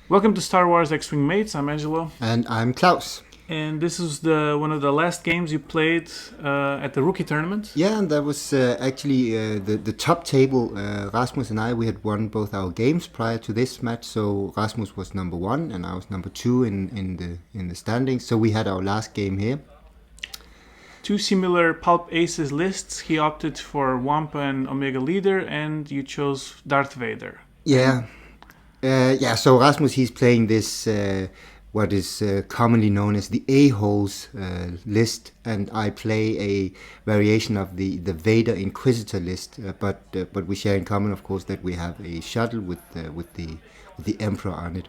Welcome to Star Wars X-Wing Mates. I'm Angelo. And I'm Klaus. And this is one of the last games you played at the rookie tournament. Yeah, and that was actually the top table. Rasmus and we had won both our games prior to this match. So Rasmus was number 1 and I was number 2 in the standings. So we had our last game here. Two similar Palp Aces lists. He opted for Wampa and Omega Leader, and you chose Darth Vader. Yeah. So Rasmus, he's playing this, what is commonly known as the A.holes list, and I play a variation of the Vader-Inquisitor list, but we share in common, of course, that we have a shuttle with the Emperor on it.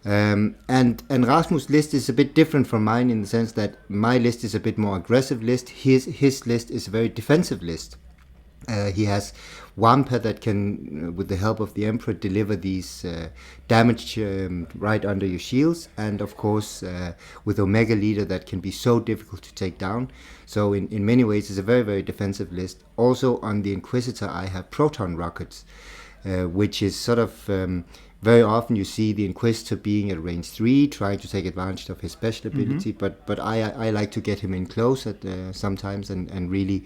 And Rasmus' list is a bit different from mine in the sense that my list is a bit more aggressive list. His list is a very defensive list. He has Wampa that can, with the help of the Emperor, deliver these damage right under your shields, and of course with Omega Leader that can be so difficult to take down. So in many ways it's a very, very defensive list. Also on the Inquisitor I have proton rockets, which is sort of very often you see the Inquisitor being at range 3, trying to take advantage of his special ability, but I like to get him in close at sometimes and really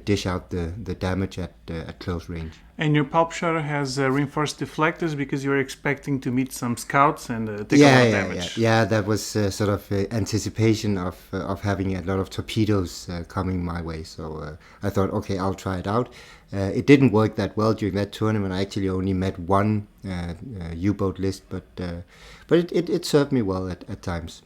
dish out the damage at close range. And your Palp Shutter has reinforced deflectors because you're expecting to meet some scouts and take a lot of damage. Yeah, that was sort of anticipation of having a lot of torpedoes coming my way. So I thought, okay, I'll try it out. It didn't work that well during that tournament. I actually only met one U-boat list, but it served me well at times.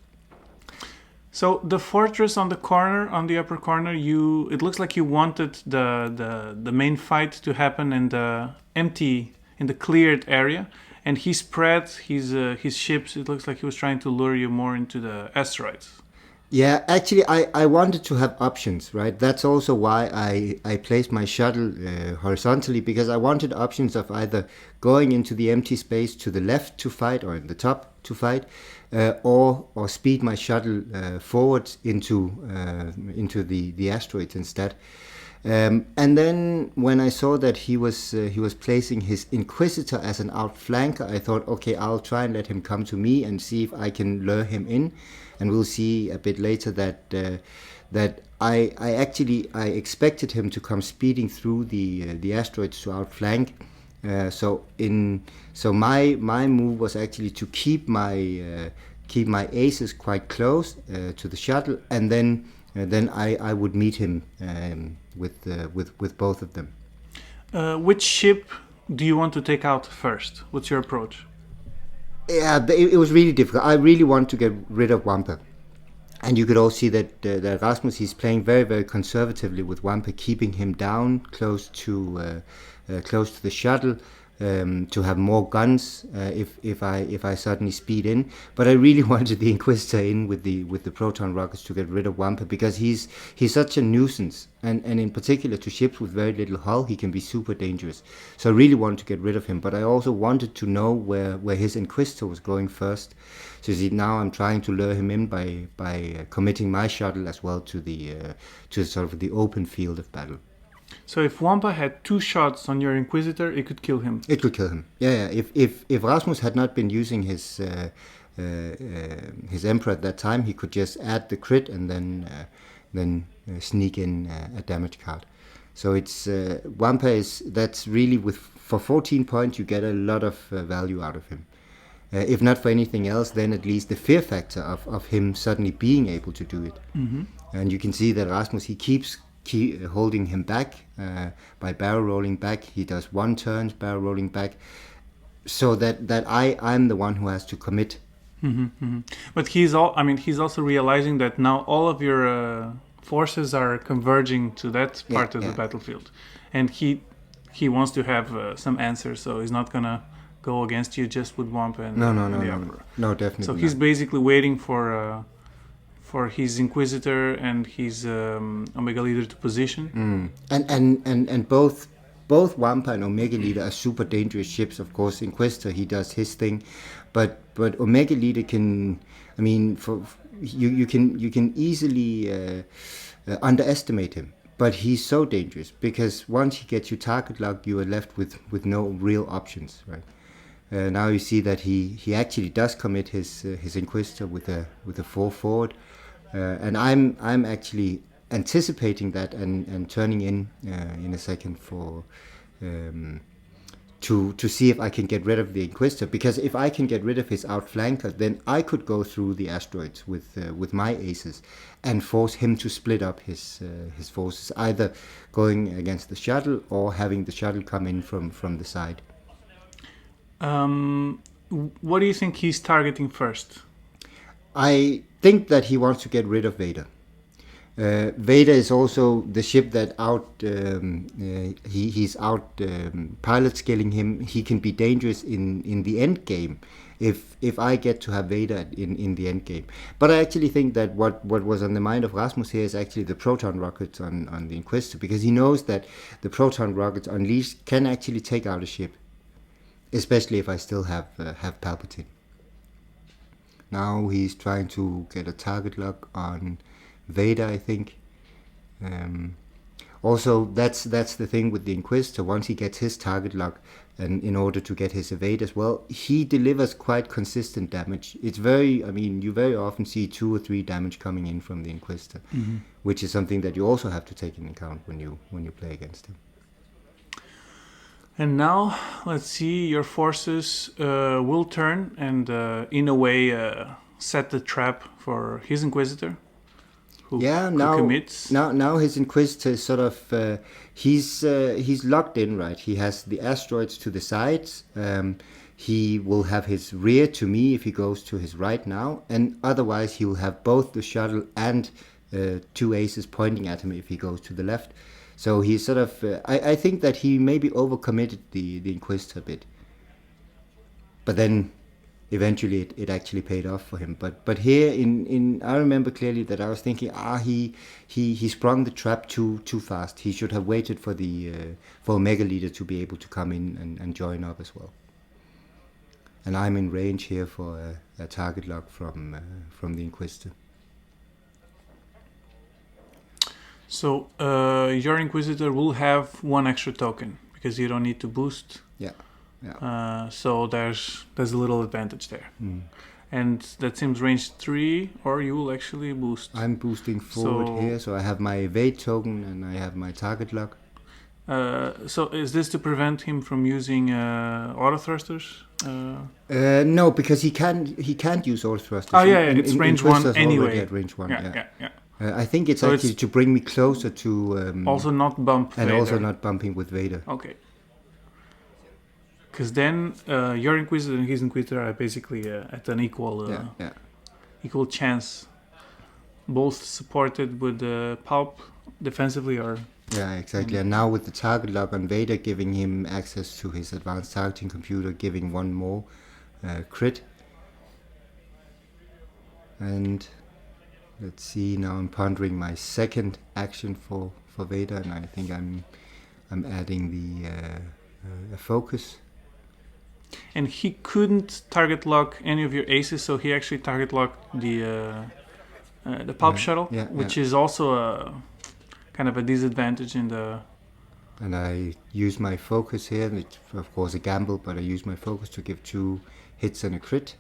So the fortress on the upper corner, it looks like you wanted the main fight to happen in the cleared area, and he spread his ships. It looks like he was trying to lure you more into the asteroids. Yeah, actually, I wanted to have options, right? That's also why I placed my shuttle horizontally, because I wanted options of either going into the empty space to the left to fight or in the top to fight, or speed my shuttle forwards into the asteroids instead. And then when I saw that he was placing his Inquisitor as an outflanker, I thought, okay, I'll try and let him come to me and see if I can lure him in. And we'll see a bit later that I expected him to come speeding through the asteroids to outflank. So my move was actually to keep my aces quite close to the shuttle, and then I would meet him with both of them. Which ship do you want to take out first? What's your approach? Yeah, it was really difficult. I really want to get rid of Wampa. And you could all see that Rasmus, he's playing very, very conservatively with Wampa, keeping him down close to the shuttle, to have more guns if I suddenly speed in. But I really wanted the Inquisitor in with the proton rockets to get rid of Wampa, because he's such a nuisance, and in particular to ships with very little hull, he can be super dangerous. So I really wanted to get rid of him, but I also wanted to know where his Inquisitor was going first. So you see, now I'm trying to lure him in by committing my shuttle as well to sort of the open field of battle. So if Wampa had 2 shots on your Inquisitor, it could kill him. It could kill him. Yeah. If Rasmus had not been using his Emperor at that time, he could just add the crit and then sneak in a damage card. So it's Wampa that's really for 14 points you get a lot of value out of him. If not for anything else, then at least the fear factor of him suddenly being able to do it. Mm-hmm. And you can see that Rasmus, he keeps holding him back by barrel rolling back. He does 1 turn barrel rolling back, so that I'm the one who has to commit. Mm-hmm, mm-hmm. But he's also realizing that now all of your forces are converging to that part of the battlefield, and he wants to have some answers. So he's not gonna go against you just with Wampa and the Emperor. No, definitely. So he's basically waiting for his Inquisitor and his Omega Leader to position. And both Wampa and Omega Leader are super dangerous ships. Of course, Inquisitor, he does his thing, but Omega Leader can, you can easily underestimate him. But he's so dangerous because once he gets you target locked, you are left with no real options, right? Now you see that he actually does commit his Inquisitor with a 4 forward, and I'm actually anticipating that and turning in a second for to see if I can get rid of the Inquisitor, because if I can get rid of his outflanker, then I could go through the asteroids with my aces and force him to split up his forces, either going against the shuttle or having the shuttle come in from the side. What do you think he's targeting first? I think that he wants to get rid of Vader. Vader is also the ship that he's out pilot scaling him. He can be dangerous in the end game if I get to have Vader in the end game. But I actually think that what was on the mind of Rasmus here is actually the proton rockets on the Inquisitor, because he knows that the proton rockets unleashed can actually take out a ship, especially if I still have Palpatine. Now he's trying to get a target lock on Vader, I think. Also, that's the thing with the Inquisitor. Once he gets his target lock, and in order to get his evade as well, he delivers quite consistent damage. It's you very often see 2 or 3 damage coming in from the Inquisitor, which is something that you also have to take into account when you play against him. And now, let's see, your forces will turn and in a way set the trap for his Inquisitor. Who commits. Now his Inquisitor is sort of he's locked in, right? He has the asteroids to the sides. He will have his rear to me if he goes to his right now, and otherwise he will have both the shuttle and 2 aces pointing at him if he goes to the left. So he's sort of I think that he maybe overcommitted the Inquisitor a bit, but then eventually it actually paid off for him. But here in I remember clearly that I was thinking, he sprung the trap too fast. He should have waited for Omega Leader to be able to come in and join up as well. And I'm in range here for a target lock from the Inquisitor. So your Inquisitor will have 1 extra token because you don't need to boost. Yeah. So there's a little advantage there. And that seems range 3, or you will actually boost. I'm boosting forward here, so I have my evade token and I have my target lock. So is this to prevent him from using auto thrusters? No, because he can't use auto thrusters. Oh yeah, it's range 1 anyway. At range 1, yeah. I think it's actually to bring me closer to... also not bump and Vader. Also not bumping with Vader. Okay. Because then your Inquisitor and his Inquisitor are basically at an equal chance. Both supported with Palp defensively or... Yeah, exactly. And now with the target lock on Vader, giving him access to his advanced targeting computer, giving 1 more crit. And let's see, now I'm pondering my second action for Vader, and I think I'm adding the focus. And he couldn't target lock any of your aces, so he actually target locked the Palp shuttle, which is also a kind of a disadvantage in the... And I use my focus here. It's of course a gamble, but I use my focus to give 2 hits and a crit.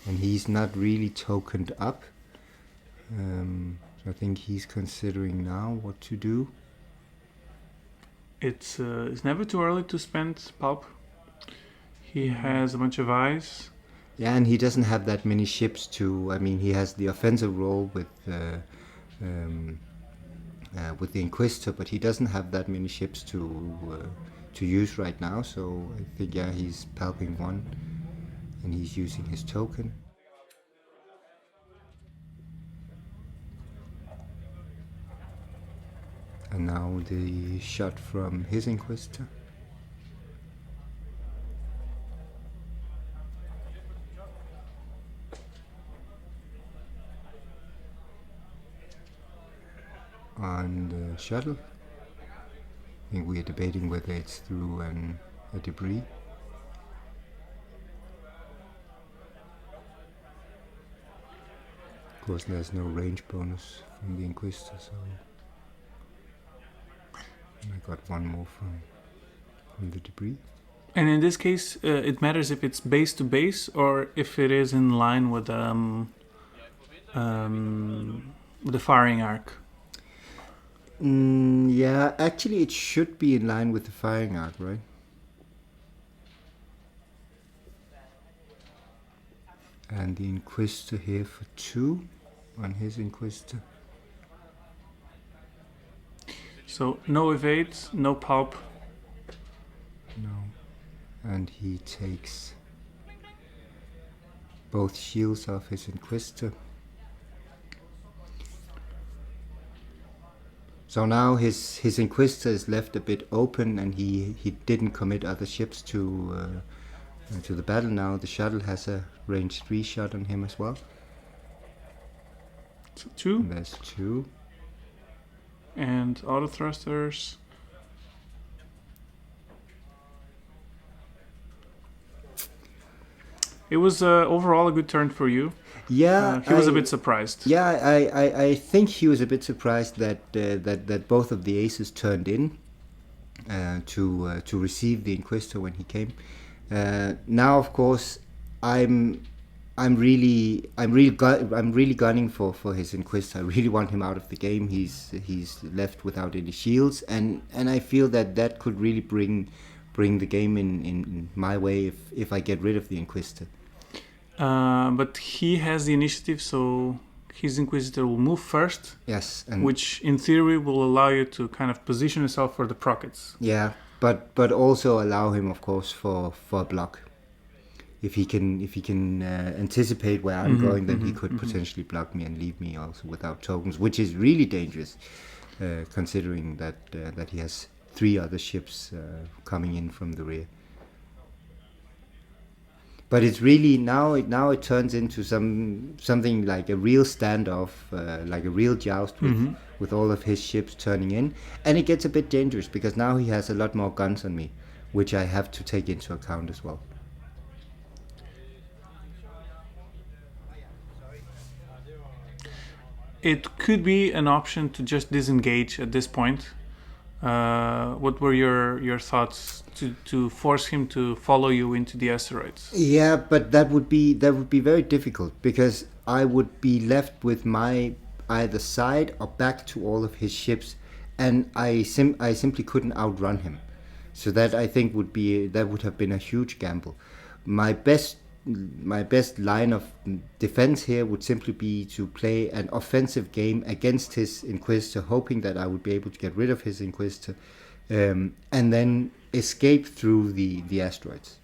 And he's not really tokened up. So I think he's considering now what to do. It's never too early to spend Palp. He has a bunch of eyes. Yeah, and he doesn't have that many ships to... I mean, he has the offensive role with the Inquisitor, but he doesn't have that many ships to use right now. So I think, he's palping 1, and he's using his token. And now the shot from his Inquisitor. On the shuttle. I think we are debating whether it's through a debris. Of course, there's no range bonus from the Inquisitor, so I got 1 more from the debris. And in this case, it matters if it's base to base or if it is in line with the firing arc. Yeah, actually, it should be in line with the firing arc, right? And the Inquisitor here for 2 on his Inquisitor. So no evade, no palp. No. And he takes both shields off his Inquisitor. So now his Inquisitor is left a bit open, and he didn't commit other ships to the battle. Now the shuttle has a range 3 shot on him as well. So 2. And there's 2. And auto thrusters. It was overall a good turn for you. Yeah, he was a bit surprised. Yeah, I think he was a bit surprised that both of the aces turned in to receive the Inquisitor when he came. Now, of course, I'm really gunning for his Inquisitor. I really want him out of the game. He's left without any shields, and I feel that could really bring the game in my way if I get rid of the Inquisitor. But he has the initiative, so his Inquisitor will move first. Yes, which in theory will allow you to kind of position yourself for the prockets. Yeah, but also allow him, of course, for a block. If he can anticipate where I'm going, then he could potentially block me and leave me also without tokens, which is really dangerous, considering that he has 3 other ships coming in from the rear. But it's really now it turns into something like a real standoff, like a real joust with all of his ships turning in, and it gets a bit dangerous because now he has a lot more guns on me, which I have to take into account as well. It could be an option to just disengage at this point. What were your thoughts to force him to follow you into the asteroids? Yeah, but that would be very difficult because I would be left with my either side or back to all of his ships, and I simply couldn't outrun him. So that I think would have been a huge gamble. My best line of defense here would simply be to play an offensive game against his Inquisitor, hoping that I would be able to get rid of his Inquisitor, and then escape through the asteroids.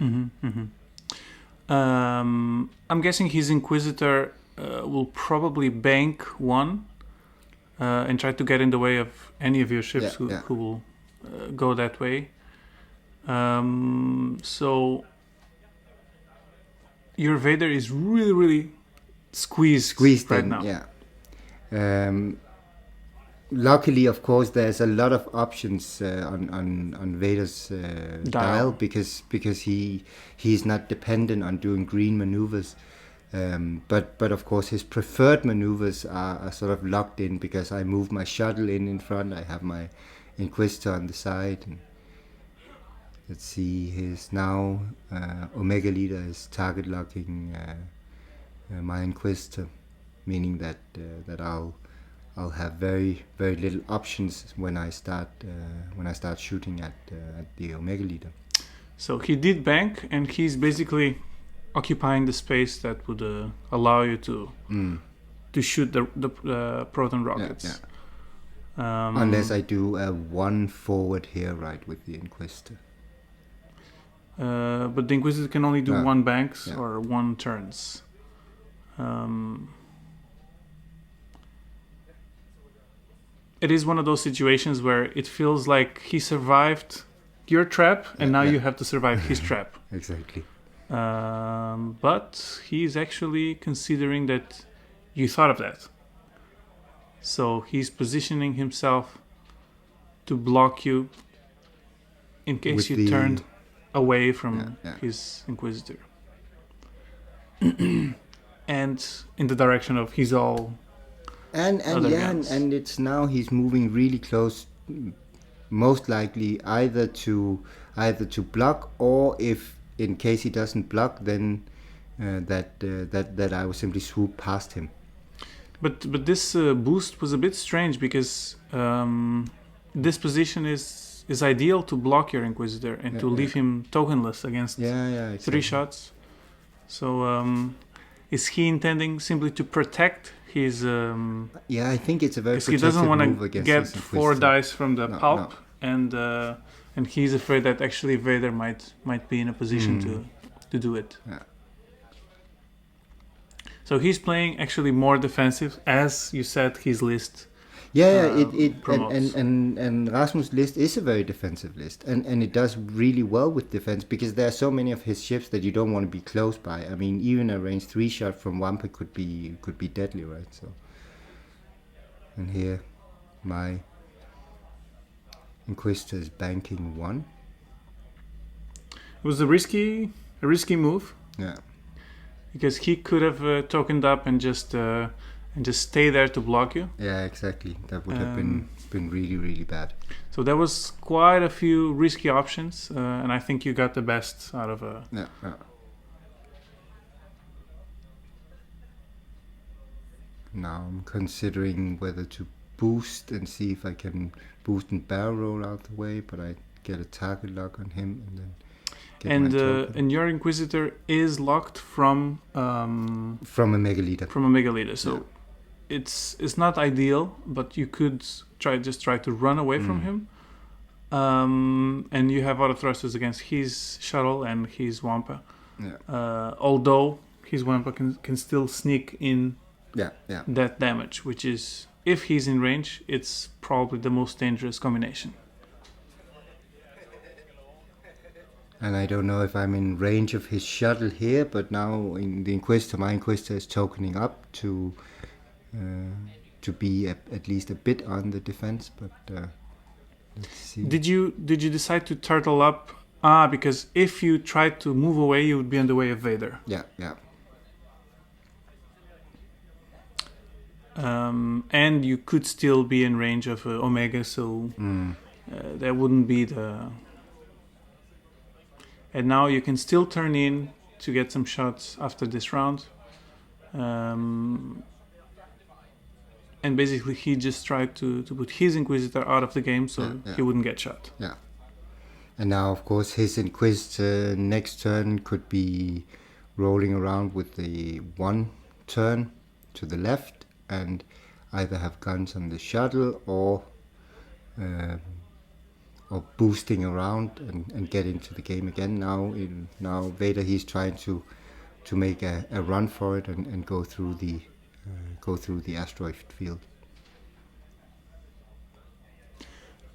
I'm guessing his Inquisitor will probably bank 1 and try to get in the way of any of your ships who will go that way. So your Vader is really, really squeezed right in, now. Yeah. Luckily, of course, there's a lot of options on Vader's dial because he's not dependent on doing green maneuvers. But of course, his preferred maneuvers are sort of locked in because I move my shuttle in front. I have my Inquisitor on the side. And let's see, his now Omega Leader is target locking my Inquisitor, meaning that I'll have very, very little options when I start shooting at the Omega Leader. So he did bank, and he's basically occupying the space that would allow you to shoot the proton rockets. Yeah. Unless I do a 1 forward here, right, with the Inquisitor. But the Inquisitor can only do 1 banks or 1 turns. It is one of those situations where it feels like he survived your trap, and now you have to survive his trap. Exactly. But he's actually considering that you thought of that. So he's positioning himself to block you in case you turned away from his Inquisitor. And in the direction of his all and it's now he's moving really close, most likely either to either to block, or if in case he doesn't block, then that I will simply swoop past him. But this boost was a bit strange because this position is ideal to block your Inquisitor and to leave him tokenless against exactly. 3 shots. So is he intending simply to protect his? I think it's a very because he doesn't want to get his 4 dice from the Palp, no. and he's afraid that actually Vader might be in a position to do it. Yeah. So he's playing actually more defensive, as you said. His list. Promotes. And Rasmus' list is a very defensive list, and it does really well with defense because there are so many of his ships that you don't want to be close by. I mean, even a range 3 shot from Wampa could be deadly, right? So, and here, my Inquisitor is banking 1. It was a risky move. Yeah. Because he could have tokened up and just stay there to block you. Yeah, exactly. That would have been really, really bad. So there was quite a few risky options, and I think you got the best out of a. Yeah. Now I'm considering whether to boost and see if I can boost and barrel roll out the way, but I get a target lock on him and then. And your Inquisitor is locked from a Megaleader. From a Megaleader, so it's not ideal, but you could try to run away from him. And you have auto thrusters against his shuttle and his Wampa. Yeah. Although his Wampa can still sneak in. Yeah. That damage, which is, if he's in range, it's probably the most dangerous combination. And I don't know if I'm in range of his shuttle here, but now in the Inquisitor, my Inquisitor is tokening up to be at least a bit on the defense. But let's see. Did you decide to turtle up? Because if you tried to move away, you would be in the way of Vader. Yeah. And you could still be in range of Omega, so that wouldn't be the. And now you can still turn in to get some shots after this round. And basically he just tried to put his Inquisitor out of the game so he wouldn't get shot. Yeah. And now, of course, his Inquisitor next turn could be rolling around with the 1 turn to the left and either have guns on the shuttle or boosting around and get into the game again. Now Vader, he's trying to make a run for it and go through the asteroid field.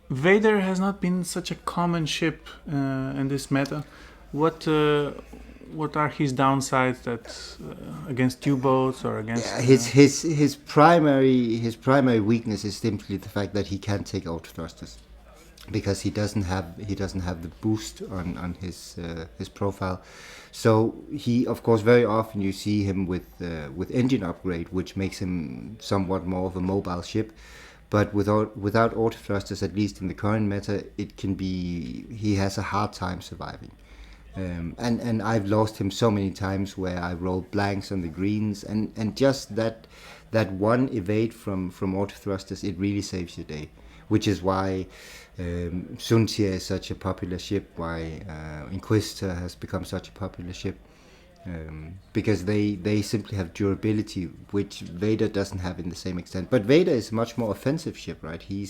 Vader has not been such a common ship in this meta. What are his downsides that against U-boats or against? His primary weakness is simply the fact that he can't take auto thrusters. Because he doesn't have the boost on his profile, so he, of course, very often you see him with engine upgrade, which makes him somewhat more of a mobile ship. But without auto thrusters, at least in the current meta, he has a hard time surviving. And I've lost him so many times where I rolled blanks on the greens, and just that one evade from auto thrusters, it really saves your day. Which is why Suntia is such a popular ship, why Inquisitor has become such a popular ship, because they simply have durability, which Vader doesn't have in the same extent. But Vader is a much more offensive ship, right? He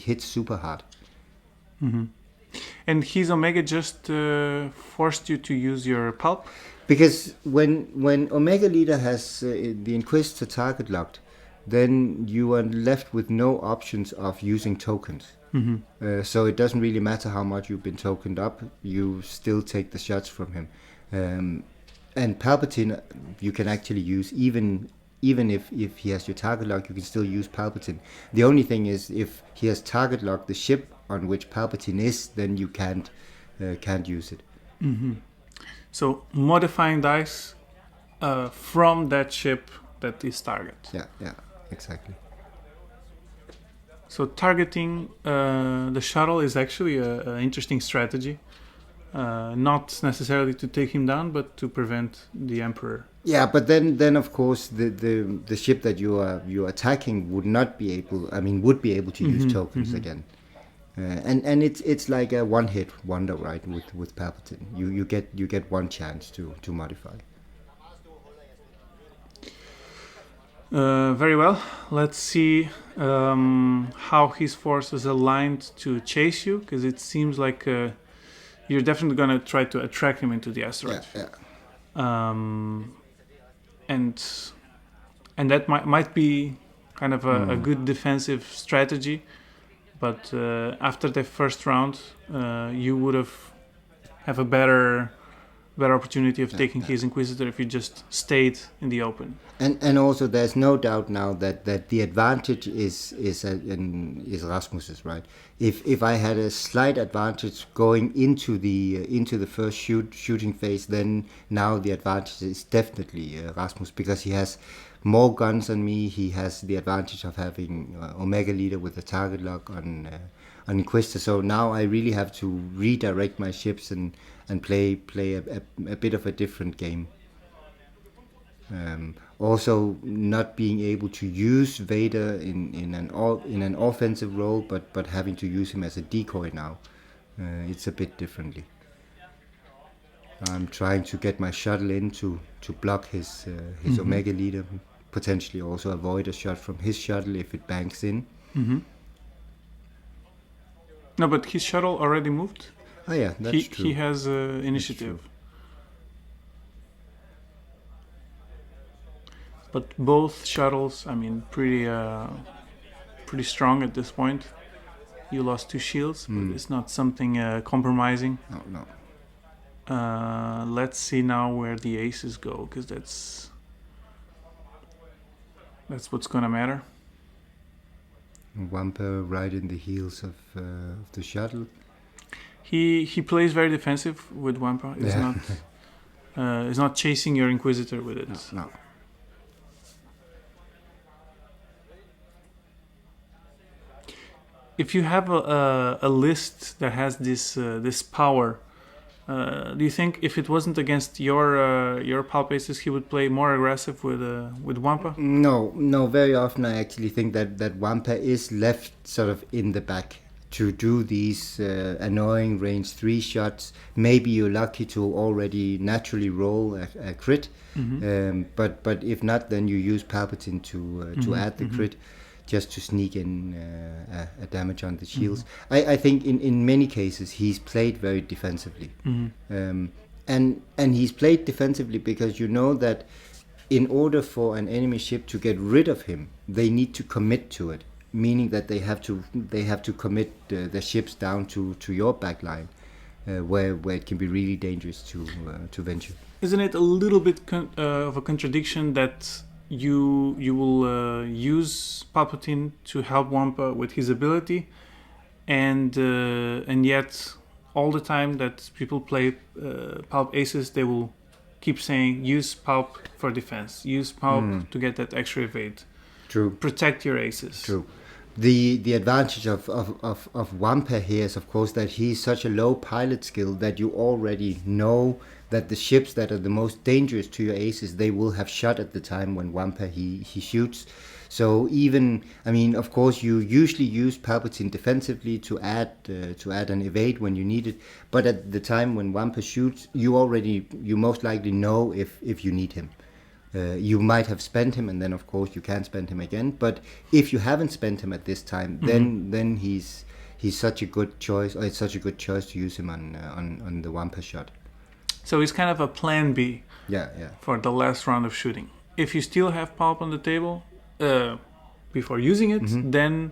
hits super hard. Mm-hmm. And his Omega just forced you to use your Palp? Because when Omega Leader has the Inquisitor target locked, then you are left with no options of using tokens. Mm-hmm. So it doesn't really matter how much you've been tokened up, you still take the shots from him. And Palpatine you can actually use even if he has your target lock, you can still use Palpatine. The only thing is if he has target locked the ship on which Palpatine is, then you can't use it. Mm-hmm. So modifying dice from that ship that is target. Yeah, exactly. So targeting the shuttle is actually an interesting strategy. Not necessarily to take him down, but to prevent the Emperor. Yeah, but then of course the ship that you're attacking would not be able. I mean, would be able to use tokens again. And it's like a one hit wonder, right? With Palpatine, you get one chance to modify. Very well. Let's see how his force is aligned to chase you, because it seems like you're definitely gonna try to attract him into the asteroid. Yeah. And that might be kind of a good defensive strategy, but after the first round, you would have a better opportunity of taking his Inquisitor if you just stayed in the open. And also, there's no doubt now that the advantage is Rasmus's, right? If I had a slight advantage going into the first shooting phase, then now the advantage is definitely Rasmus, because he has more guns than me. He has the advantage of having Omega Leader with a target lock on Inquisitor. So now I really have to redirect my ships and play a bit of a different game. Also, not being able to use Vader in an offensive role, but having to use him as a decoy now. It's a bit differently. I'm trying to get my shuttle in to block his Omega Leader, potentially also avoid a shot from his shuttle if it banks in. No, but his shuttle already moved. Oh yeah, that's true. He has initiative. But both shuttles, I mean, pretty strong at this point. You lost 2 shields, but it's not something compromising. No. Let's see now where the aces go, because that's what's gonna matter. Wampa right in the heels of the shuttle. He plays very defensive with Wampa. He's not chasing your Inquisitor with it. No. If you have a list that has this power, do you think if it wasn't against your Palp Aces, he would play more aggressive with Wampa? No. Very often I actually think that Wampa is left sort of in the back to do these annoying range 3 shots. Maybe you're lucky to already naturally roll a crit, but if not, then you use Palpatine to add the crit, just to sneak in a damage on the shields. I think in many cases he's played very defensively, and he's played defensively because you know that in order for an enemy ship to get rid of him, they need to commit to it, meaning that they have to commit the ships down to your backline, where it can be really dangerous to venture. Isn't it a little bit of a contradiction that you will use Palpatine to help Wampa with his ability, and yet all the time that people play Palp Aces, they will keep saying use Palp for defense, use Palp to get that extra evade. True. Protect your aces. True. The advantage of Wampa here is, of course, that he's such a low pilot skill that you already know that the ships that are the most dangerous to your aces, they will have shot at the time when Wampa he shoots. So even, I mean, of course, you usually use Palpatine defensively to add an evade when you need it. But at the time when Wampa shoots, you most likely know if you need him. You might have spent him, and then of course you can spend him again. But if you haven't spent him at this time, then he's such a good choice, or it's such a good choice to use him on the Wampa shot. So he's kind of a plan B. Yeah. For the last round of shooting. If you still have Palp on the table before using it, then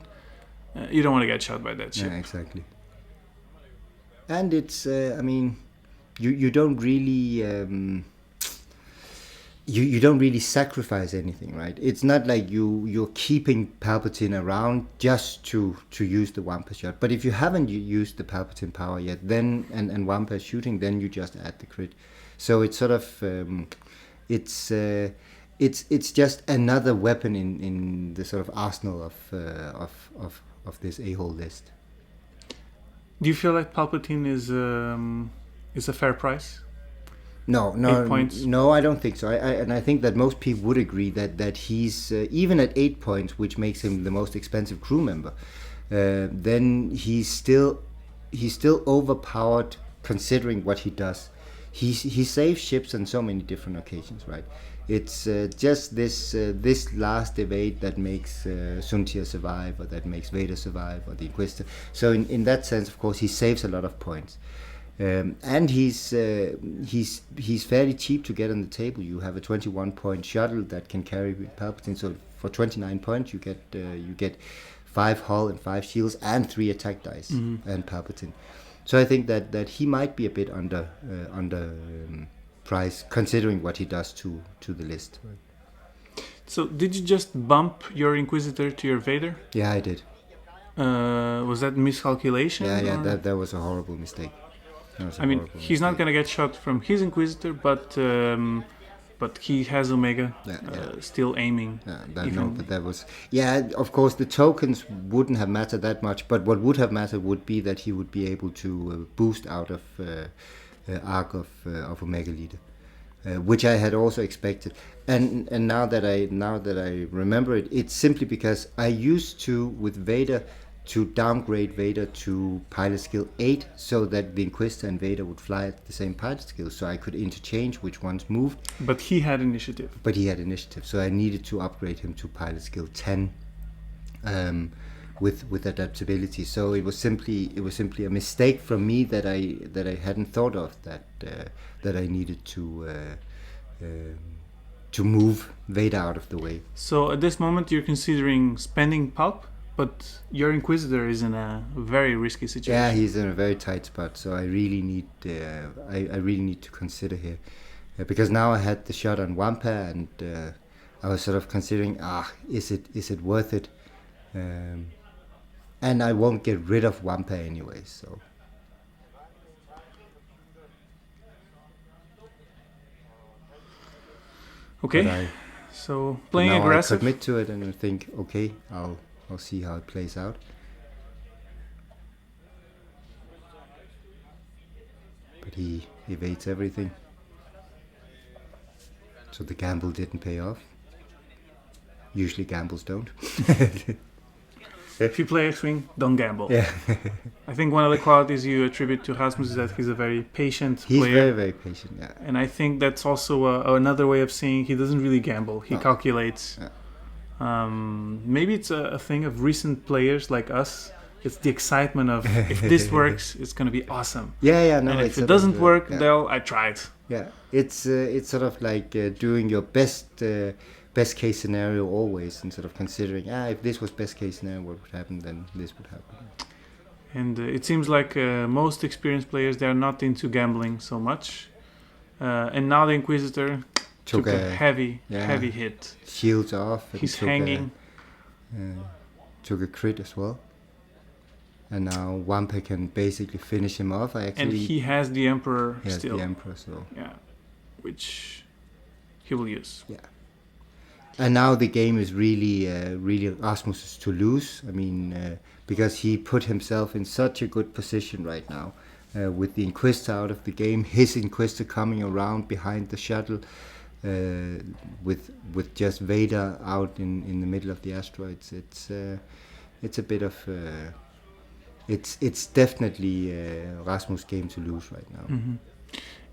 you don't want to get shot by that ship. Yeah, exactly. And it's, I mean, you don't really. You don't really sacrifice anything, right? It's not like you're keeping Palpatine around just to use the Wampa shot. But if you haven't used the Palpatine power yet, then and Wampa is shooting, then you just add the crit. So it's sort of it's just another weapon in the sort of arsenal of this A-hole list. Do you feel like Palpatine is a fair price? No, 8 points. no, I don't think so. I think that most people would agree that he's even at 8 points, which makes him the most expensive crew member. Then he's still overpowered considering what he does. He saves ships on so many different occasions, right? It's just this last evade that makes Suntia survive, or that makes Vader survive, or the Inquisitor. So in that sense, of course, he saves a lot of points. And he's fairly cheap to get on the table. You have a 21-point shuttle that can carry Palpatine. So for 29 points, you get 5 hull and 5 shields and 3 attack dice and Palpatine. So I think that he might be a bit under price considering what he does to the list. So did you just bump your Inquisitor to your Vader? Yeah, I did. Was that miscalculation? Yeah, that was a horrible mistake. I mean, he's not going to get shot from his Inquisitor, but he has Omega still aiming. But that was... Yeah, of course, the tokens wouldn't have mattered that much, but what would have mattered would be that he would be able to boost out of Arc of Omega Leader, which I had also expected. And now that I remember it, it's simply because I used to, with Vader, to downgrade Vader to pilot skill 8 so that the Inquisitor and Vader would fly at the same pilot skill, so I could interchange which ones moved. But he had initiative. So I needed to upgrade him to pilot skill 10 with adaptability. So it was simply a mistake from me that I hadn't thought of, that I needed to move Vader out of the way. So at this moment you're considering spending Palp? But your Inquisitor is in a very risky situation. Yeah, he's in a very tight spot. So I really need to consider here, because now I had the shot on Wampa, and I was sort of considering, is it worth it? And I won't get rid of Wampa anyway. So okay. So playing aggressive. I commit to it and I think, okay, I'll see how it plays out. But he evades everything. So the gamble didn't pay off. Usually gambles don't. If you play X-Wing, don't gamble. Yeah. I think one of the qualities you attribute to Rasmus is that he's a very patient player. He's very, very patient, yeah. And I think that's also another way of saying he doesn't really gamble. He calculates. Yeah. Maybe it's a thing of recent players like us. It's the excitement of, if this works, it's going to be awesome. Yeah, no. And if it doesn't work, I tried. Yeah, it's sort of like doing your best case scenario always, and sort of considering, if this was best case scenario, what would happen, then this would happen. And it seems like most experienced players, they're not into gambling so much. And now the Inquisitor took a heavy hit. Shields off. He's hanging. Took a crit as well. And now Wampa can basically finish him off. And he has the Emperor still. He has the Emperor, so... Yeah, which he will use. Yeah. And now the game is really Rasmus's to lose. I mean, because he put himself in such a good position right now. With the Inquisitor out of the game, his Inquisitor coming around behind the shuttle, with just Vader out in the middle of the asteroids. It's a bit of it's definitely Rasmus' game to lose right now. Mm-hmm.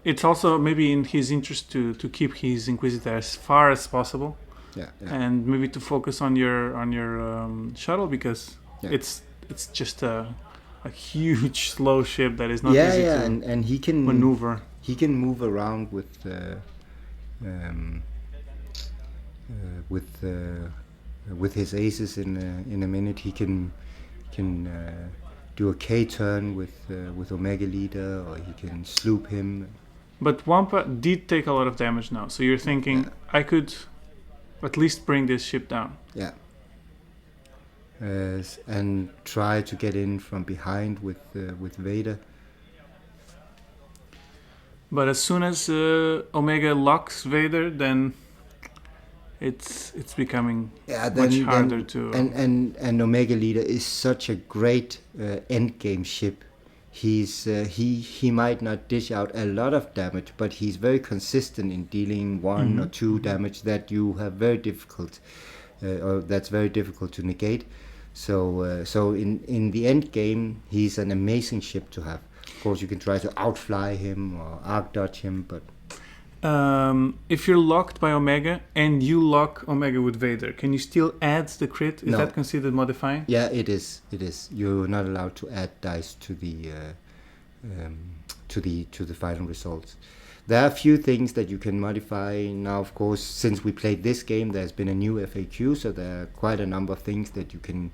It's also maybe in his interest to keep his Inquisitor as far as possible. Yeah. And maybe to focus on your shuttle, because it's just a huge slow ship that is not easy to and he can maneuver. He can move around with his aces in a minute. He can do a K turn with Omega Leader, or he can sloop him. But Wampa did take a lot of damage now, so you're thinking I could at least bring this ship down. Yeah. And try to get in from behind with Vader. But as soon as Omega locks Vader, then it's becoming Yeah, much harder to. And Omega Leader is such a great end game ship. He might not dish out a lot of damage, but he's very consistent in dealing one or two damage that you have very difficult, or that's very difficult to negate. So in the end game, he's an amazing ship to have. Of course, you can try to outfly him or arc dodge him, but If you're locked by Omega and you lock Omega with Vader, can you still add the crit? Is No. that considered modifying? yeah, it is. It is. You're not allowed to add dice to the final results. There are a few things that you can modify now. Of course, since we played this game, there's been a new FAQ, so there are quite a number of things that you can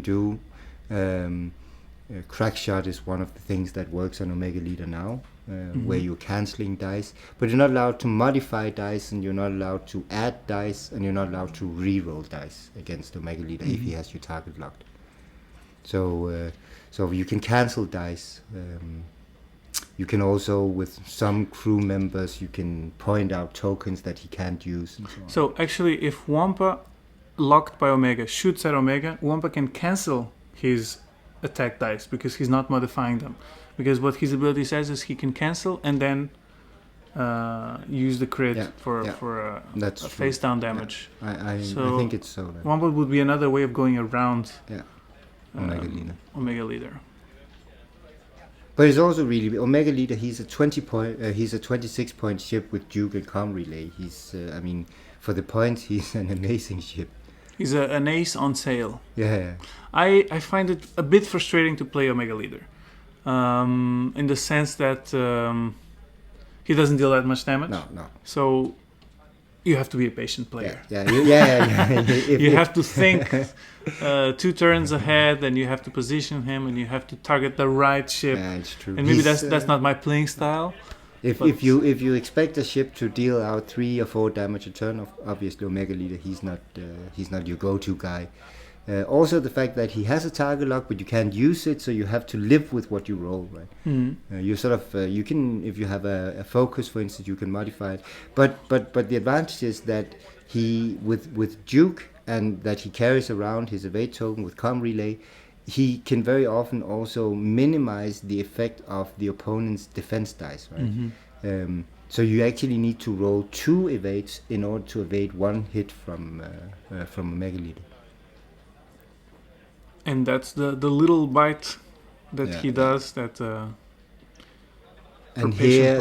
do. Crack shot is one of the things that works on Omega Leader now, where you're canceling dice, but you're not allowed to modify dice, and you're not allowed to add dice, and you're not allowed to re-roll dice against Omega Leader if he has your target locked. So you can cancel dice. You can also, with some crew members, you can point out tokens that he can't use and so on. So actually, if Wampa, locked by Omega, shoots at Omega, Wampa can cancel his attack dice because he's not modifying them. Because what his ability says is he can cancel and then use the crit for That's a true. face down damage. I So think it's so. Then. Wampa would be another way of going around Omega Leader. Omega Leader. But it's also really Omega Leader. He's a 26 point ship with Duke and Com Relay. He's for the points, he's an amazing ship. He's an ace on sale. Yeah. I find it a bit frustrating to play Omega Leader, in the sense that he doesn't deal that much damage. No. So you have to be a patient player. Yeah. You have to think 2 turns ahead, and you have to position him, and you have to target the right ship. Yeah, it's true. And maybe that's not my playing style. If you expect a ship to deal out 3 or 4 damage a turn, obviously Omega Leader, he's not your go-to guy. Also, the fact that he has a target lock, but you can't use it, so you have to live with what you roll, right? You sort of you can, if you have a focus, for instance, you can modify it. But the advantage is that he with Duke, and that he carries around his evade token with Com Relay, he can very often also minimize the effect of the opponent's defense dice, right? So you actually need to roll 2 evades in order to evade 1 hit from Omega Leader. And that's the little bite that he does that. And here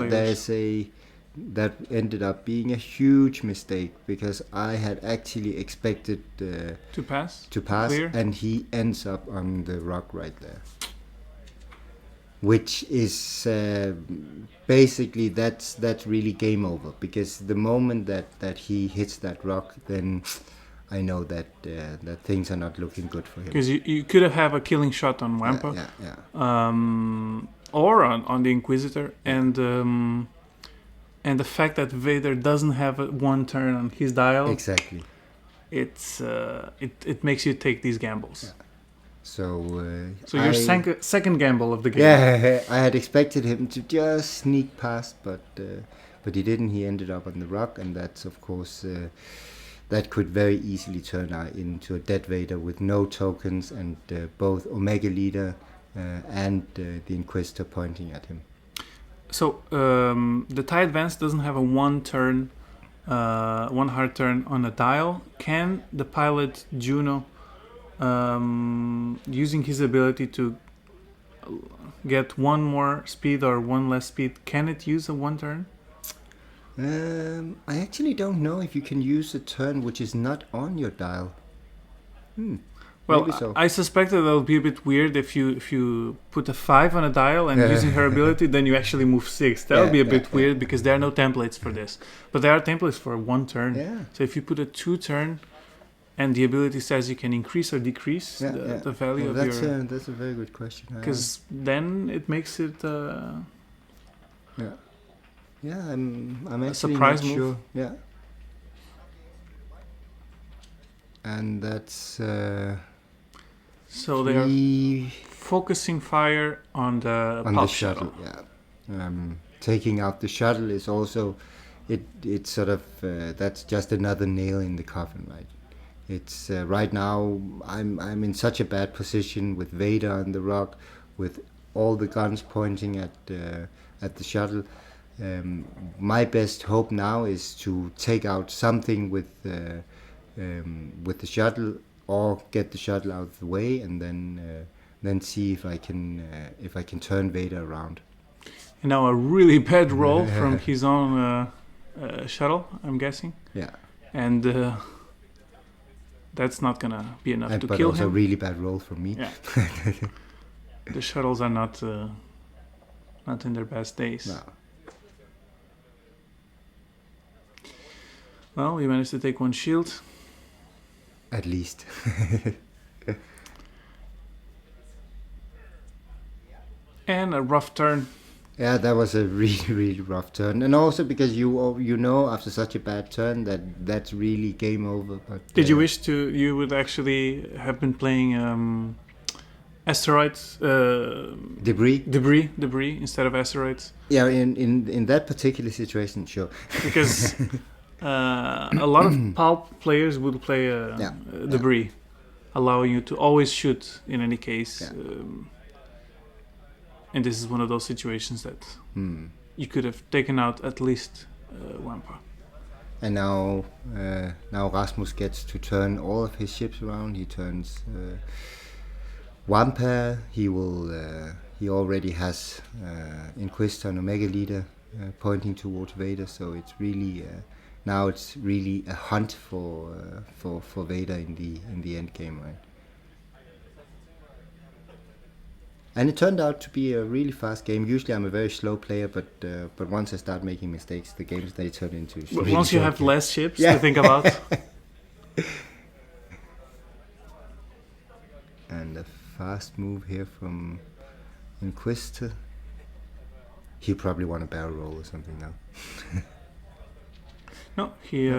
that ended up being a huge mistake, because I had actually expected to pass, clear. And he ends up on the rock right there, which is basically that's really game over, because the moment that he hits that rock, then I know that things are not looking good for him. Because you could have a killing shot on Wampa, or on the Inquisitor, and the fact that Vader doesn't have 1 turn on his dial, exactly, it makes you take these gambles. Yeah. So your second gamble of the game. Yeah, I had expected him to just sneak past, but he didn't. He ended up on the rock, and that's of course that could very easily turn out into a dead Vader with no tokens, and both Omega Leader and the Inquisitor pointing at him. So the TIE Advance doesn't have a 1 turn, 1 hard turn on a dial. Can the pilot Juno, using his ability to get 1 more speed or 1 less speed, can it use a 1 turn? I actually don't know if you can use a turn which is not on your dial. Well, maybe so. I suspect that will be a bit weird if you put a 5 on a dial and using her ability, then you actually move 6. That would be a bit weird, because there are no templates for this. But there are templates for 1 turn. Yeah. So if you put a 2 turn, and the ability says you can increase or decrease the value of your... That's a very good question. Because then it makes it... Yeah, I'm actually surprise not move. sure. Yeah. And that's... So they are focusing fire on the Palp shuttle. Yeah. Taking out the shuttle is also it's sort of that's just another nail in the coffin, right? It's right now I'm in such a bad position with Vader on the rock, with all the guns pointing at the shuttle. My best hope now is to take out something with the shuttle, or get the shuttle out of the way, and then see if I can turn Vader around. And now a really bad roll from his own shuttle, I'm guessing. Yeah. And that's not gonna be enough to but kill also him. a really bad roll from me. Yeah. The shuttles are not in their best days. No. Well, you managed to take one shield. At least. And a rough turn. Yeah, that was a really, really rough turn, and also because you know after such a bad turn that's really game over. But Did you wish you would actually have been playing asteroids? debris Instead of asteroids? Yeah, in that particular situation, sure. Because a lot of Palp players would play debris, allowing you to always shoot in any case. Yeah. And this is one of those situations that you could have taken out at least Wampa. And now Rasmus gets to turn all of his ships around. He turns Wampa. He already has Inquisitor and Omega Leader pointing towards Vader. So it's really now it's really a hunt for Vader in the end game, right? And it turned out to be a really fast game. Usually I'm a very slow player, but once I start making mistakes, the games they turn into really once you short have games. less ships to think about. And a fast move here from Inquisitor. He probably won a barrel roll or something now. No, he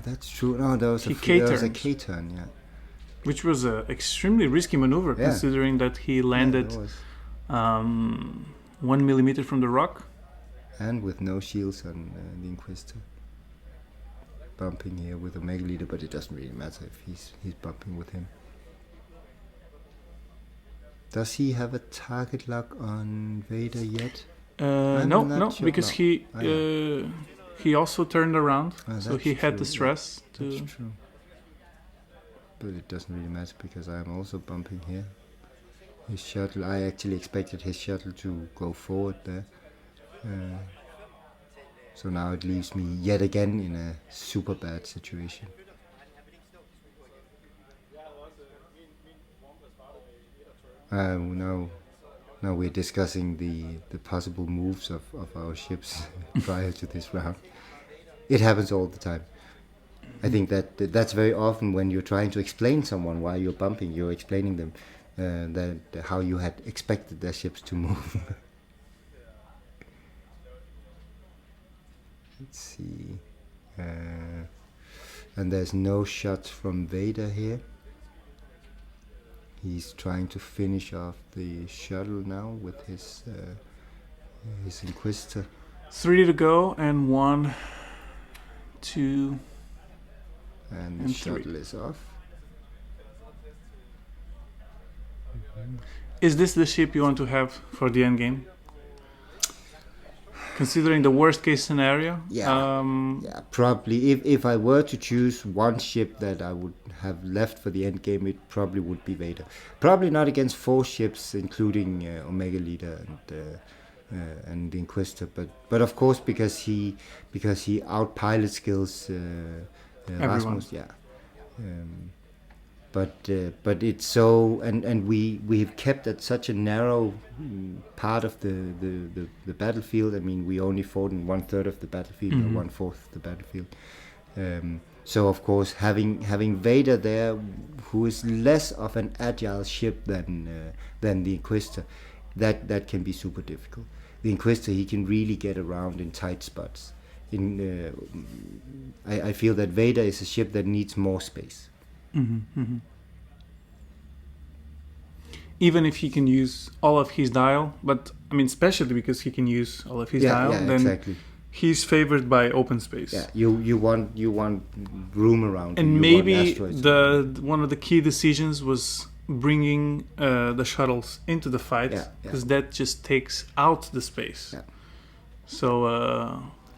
That's true. No, there was a K-turn, yeah. Which was an extremely risky maneuver, considering that he landed 1 millimeter from the rock. And with no shields on the Inquisitor. Bumping here with a Mega Leader, but it doesn't really matter if he's bumping with him. Does he have a target lock on Vader yet? No, sure. Because no. he also turned around, so he had true. the stress to... That's true. But it doesn't really matter because I'm also bumping here. His shuttle, I actually expected his shuttle to go forward there. So now it leaves me yet again in a super bad situation. Now we're discussing the possible moves of our ships prior to this round. It happens all the time. I think that's very often when you're trying to explain someone why you're bumping, you're explaining them that how you had expected their ships to move. Let's see. And there's no shots from Vader here. He's trying to finish off the shuttle now with his Inquisitor. 3 to go, and 1, 2... And the shuttle is off. Is this the ship you want to have for the end game? Considering the worst case scenario? Yeah, probably. If I were to choose one ship that I would have left for the end game, it probably would be Vader. Probably not against 4 ships, including Omega Leader and the Inquisitor, but of course because he outpilot skills Rasmus, yeah. But it's so, and we have kept at such a narrow part of the battlefield. I mean, we only fought in 1/3 of the battlefield, or 1/4 of the battlefield. So of course, having Vader there, who is less of an agile ship than the Inquisitor, that can be super difficult. The Inquisitor, he can really get around in tight spots. I feel that Vader is a ship that needs more space. Even if he can use all of his dial, but I mean, especially because he can use all of his dial, then exactly. he's favored by open space. Yeah, you want room around. And you maybe want asteroids one of the key decisions was bringing the shuttles into the fight, because that just takes out the space. Yeah. So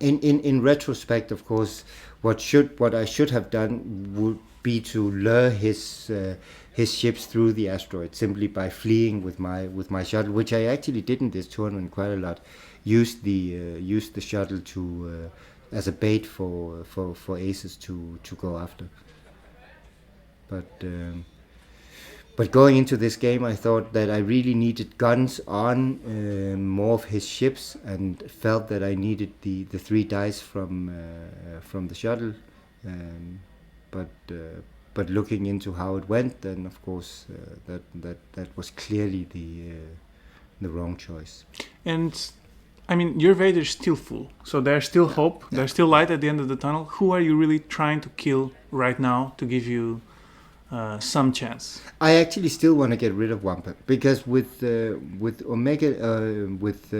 in retrospect, of course, what I should have done would be to lure his ships through the asteroid simply by fleeing with my shuttle, which I actually did in this tournament quite a lot. Used the shuttle to as a bait for aces to go after. But going into this game, I thought that I really needed guns on more of his ships, and felt that I needed the 3 dice from the shuttle. But looking into how it went, then of course that was clearly the wrong choice. And I mean, your Vader is still full, so there's still hope. Yeah. There's still light at the end of the tunnel. Who are you really trying to kill right now to give you some chance? I actually still want to get rid of Wampa, because with Omega with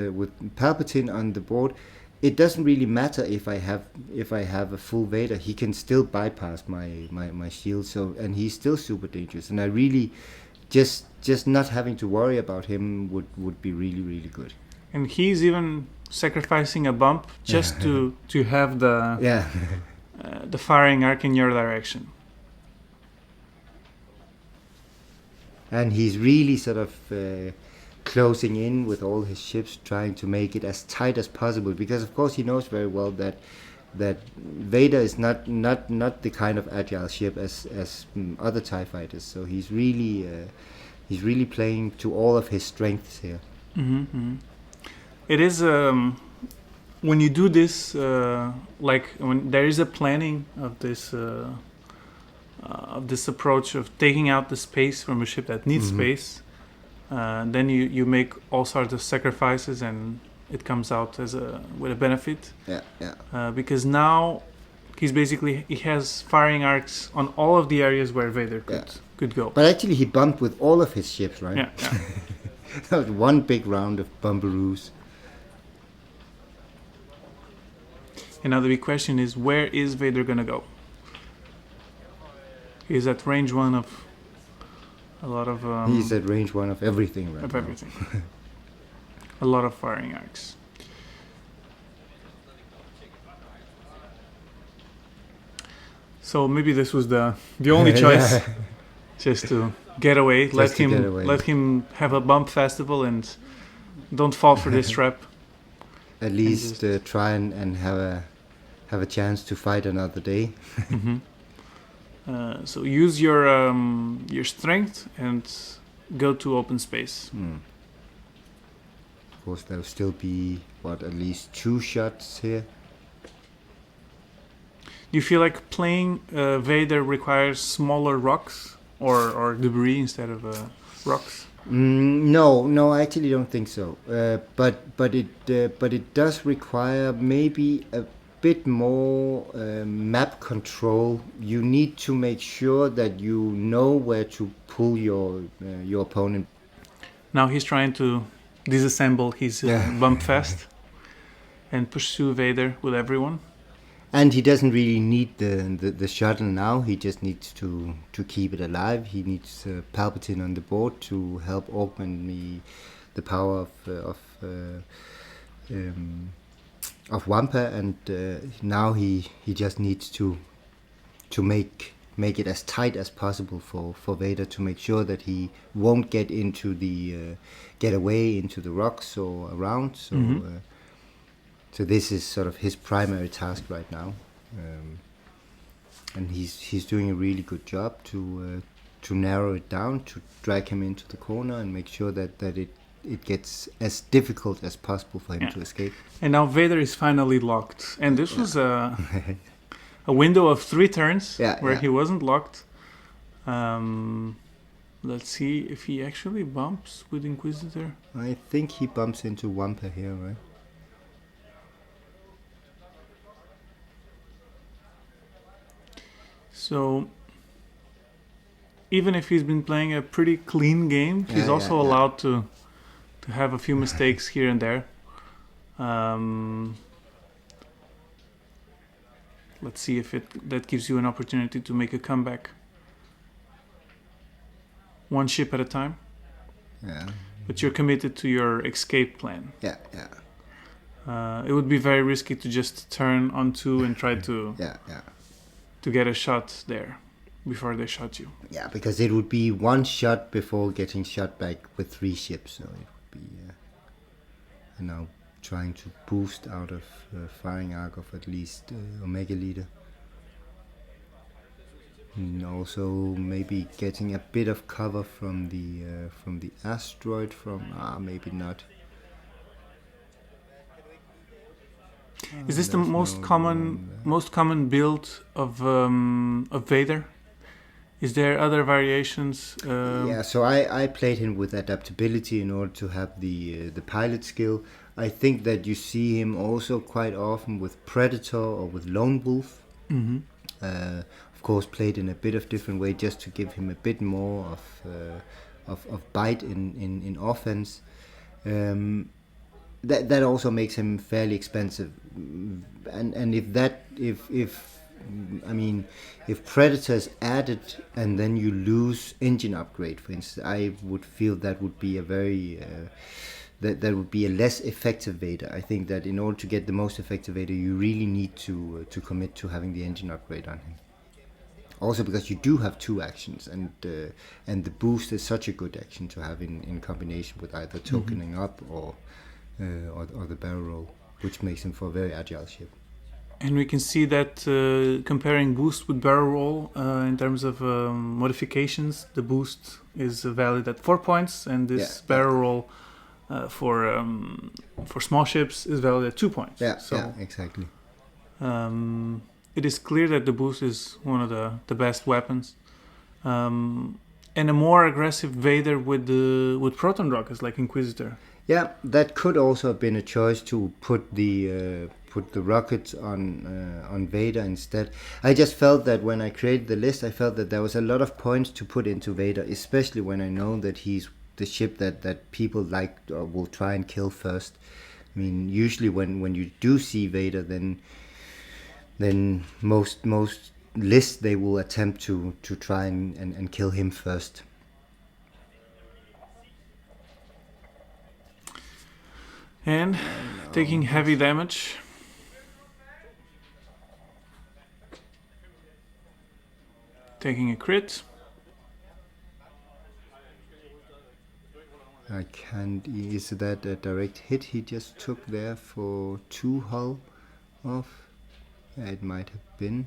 Palpatine on the board, it doesn't really matter if I have a full Vader. He can still bypass my shield, so, and he's still super dangerous. And I really just not having to worry about him would be really, really good. And he's even sacrificing a bump just to have the the firing arc in your direction. And he's really sort of closing in with all his ships, trying to make it as tight as possible, because of course he knows very well that Vader is not the kind of agile ship as other TIE fighters. So he's really playing to all of his strengths here. Mm-hmm. It is when you do this, like when there is a planning of this approach of taking out the space from a ship that needs space, then you make all sorts of sacrifices, and it comes out with a benefit. Because now he has firing arcs on all of the areas where Vader could go. But actually he bumped with all of his ships, right? Yeah. That was one big round of bumperoos. And now the big question is, where is Vader gonna go? He's at range 1 of a lot of... he's at range 1 of everything right now. Everything. A lot of firing arcs. So maybe this was the only choice. Just to get away. Let him have a bump festival and don't fall for this trap. At least try and have a chance to fight another day. So use your strength and go to open space. Of course, there'll still be at least 2 shots here. Do you feel like playing Vader requires smaller rocks or debris instead of rocks? No, I actually don't think so. But it does require maybe a bit more map control. You need to make sure that you know where to pull your opponent. Now he's trying to disassemble his bump fest and pursue Vader with everyone. And he doesn't really need the shuttle now. He just needs to keep it alive. He needs Palpatine on the board to help augment the power of Wampa, and now he just needs to make it as tight as possible for Vader, to make sure that he won't get away into the rocks or around. So this is sort of his primary task right now, and he's doing a really good job to narrow it down, to drag him into the corner and make sure that it gets as difficult as possible for him to escape. And now Vader is finally locked, and this was a window of 3 turns where he wasn't locked. Let's see if he actually bumps with Inquisitor. I think he bumps into Wampa here, right? So even if he's been playing a pretty clean game, he's also allowed to have a few mistakes here and there. Let's see if that gives you an opportunity to make a comeback. One ship at a time. Yeah. But you're committed to your escape plan. Yeah. It would be very risky to just turn on 2 and try to to get a shot there before they shot you. Yeah, because it would be one shot before getting shot back with 3 ships, so it would be trying to boost out of firing arc of at least Omega Leader. And also maybe getting a bit of cover from the asteroid maybe not. Is this the most common build of Vader? Is there other variations? Yeah, so I played him with adaptability in order to have the pilot skill. I think that you see him also quite often with Predator or with Lone Wolf. Mm-hmm. Of course, played in a bit of different way just to give him a bit more of bite in offense. That also makes him fairly expensive, and if Predator is added and then you lose engine upgrade, for instance, I would feel that would be a very that would be a less effective Vader. I think that in order to get the most effective Vader, you really need to commit to having the engine upgrade on him. Also because you do have 2 actions, and the boost is such a good action to have in combination with either tokening up or the barrel roll, which makes him for a very agile ship. And we can see that comparing boost with barrel roll in terms of modifications, the boost is valid at 4 points, and this barrel roll for small ships is valid at 2 points. Yeah, exactly. It is clear that the boost is one of the best weapons. And a more aggressive Vader with proton rockets like Inquisitor. Yeah, that could also have been a choice to put the rockets on Vader instead. I just felt that when I created the list, I felt that there was a lot of points to put into Vader, especially when I know that he's the ship that people like or will try and kill first. I mean, usually when you do see Vader, then most lists they will attempt to try and kill him first. And taking heavy damage. Taking a crit. I can't. Is that a direct hit he just took there for 2 hull off? Yeah, it might have been.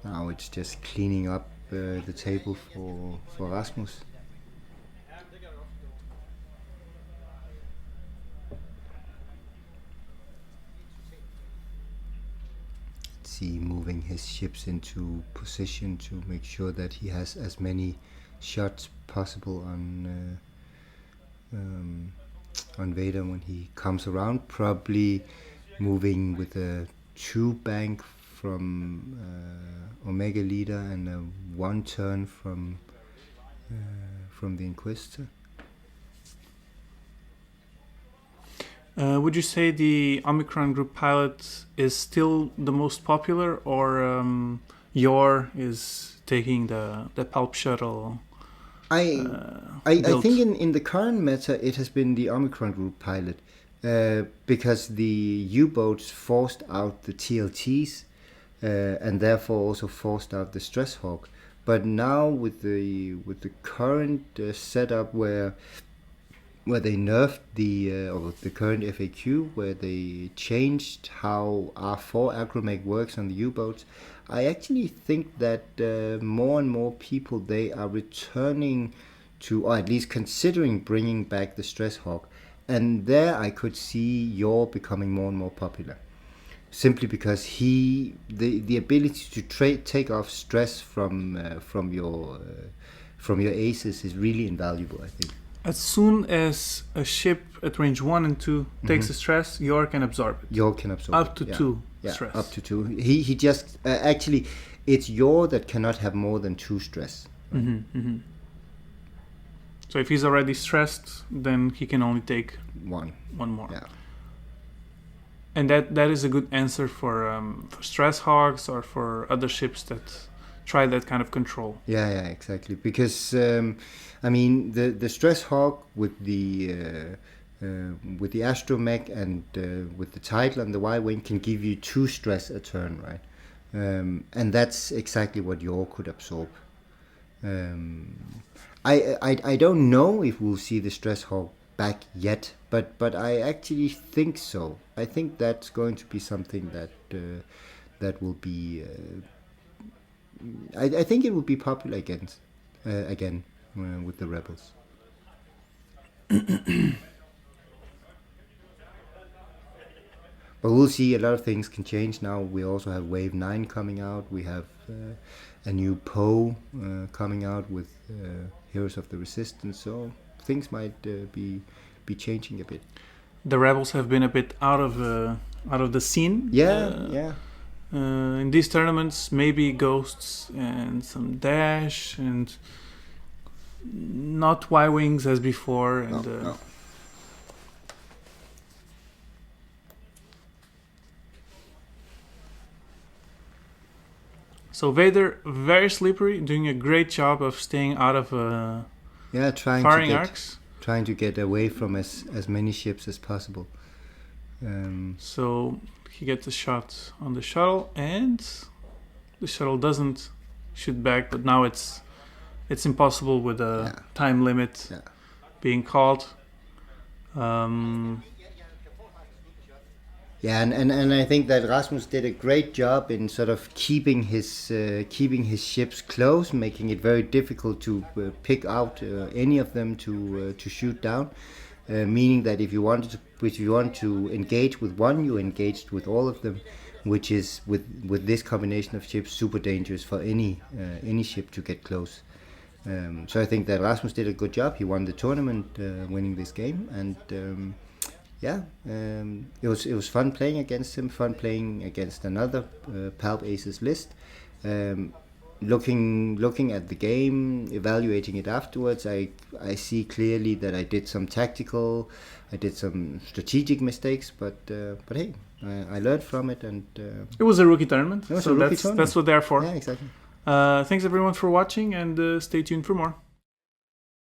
Now it's just cleaning up the table for Rasmus. See, moving his ships into position to make sure that he has as many shots possible on Vader when he comes around. Probably moving with a 2 bank from Omega Leader and a 1 turn from the Inquisitor. Would you say the Omicron group pilot is still the most popular, or Yor is taking the Palp shuttle? I think in the current meta it has been the Omicron group pilot because the U-boats forced out the TLTs and therefore also forced out the Stress Hawk. But now with the current setup where they nerfed the current FAQ, where they changed how R4 agromech works on the U-boats, I actually think that more and more people, they are returning to, or at least considering bringing back the Stress Hawk. And there I could see Yor becoming more and more popular. Simply because the ability to take off stress from your aces is really invaluable, I think. As soon as a ship at range 1 and 2 takes a stress, Yor can absorb it. Yor can absorb up to 2 stress. Up to 2. He just actually, it's Yor that cannot have more than 2 stress. Right? So if he's already stressed, then he can only take one more. Yeah. And that is a good answer for stress hogs or for other ships that try that kind of control. Yeah, exactly. Because I mean, the stress hog with the astromech and with the title and the Y-wing can give you 2 stress a turn, right? And that's exactly what Yor could absorb. I don't know if we'll see the stress hog back yet, but I actually think so. I think that's going to be something that will be. I think it will be popular again with the rebels. But we'll see. A lot of things can change now. We also have Wave 9 coming out. We have a new Poe coming out with Heroes of the Resistance. So things might be changing a bit. The rebels have been a bit out of the scene. Yeah. In these tournaments, maybe Ghosts and some Dash and not Y-wings as before. And No. So Vader, very slippery, doing a great job of staying out of firing arcs. Trying to get away from as many ships as possible. So he gets a shot on the shuttle, and the shuttle doesn't shoot back. But now it's impossible with a time limit being called. And I think that Rasmus did a great job in sort of keeping his ships close, making it very difficult to pick out any of them to shoot down. Meaning that if you want to engage with one, you engaged with all of them, which is with this combination of ships super dangerous for any ship to get close. So I think that Rasmus did a good job. He won the tournament, winning this game, and it was fun playing against him. Fun playing against another Palp Aces list. Looking at the game, evaluating it afterwards, I see clearly that I did some strategic mistakes, but hey, I learned from it, and it was a rookie tournament. That's what they're for. Yeah, exactly. Thanks everyone for watching, and stay tuned for more.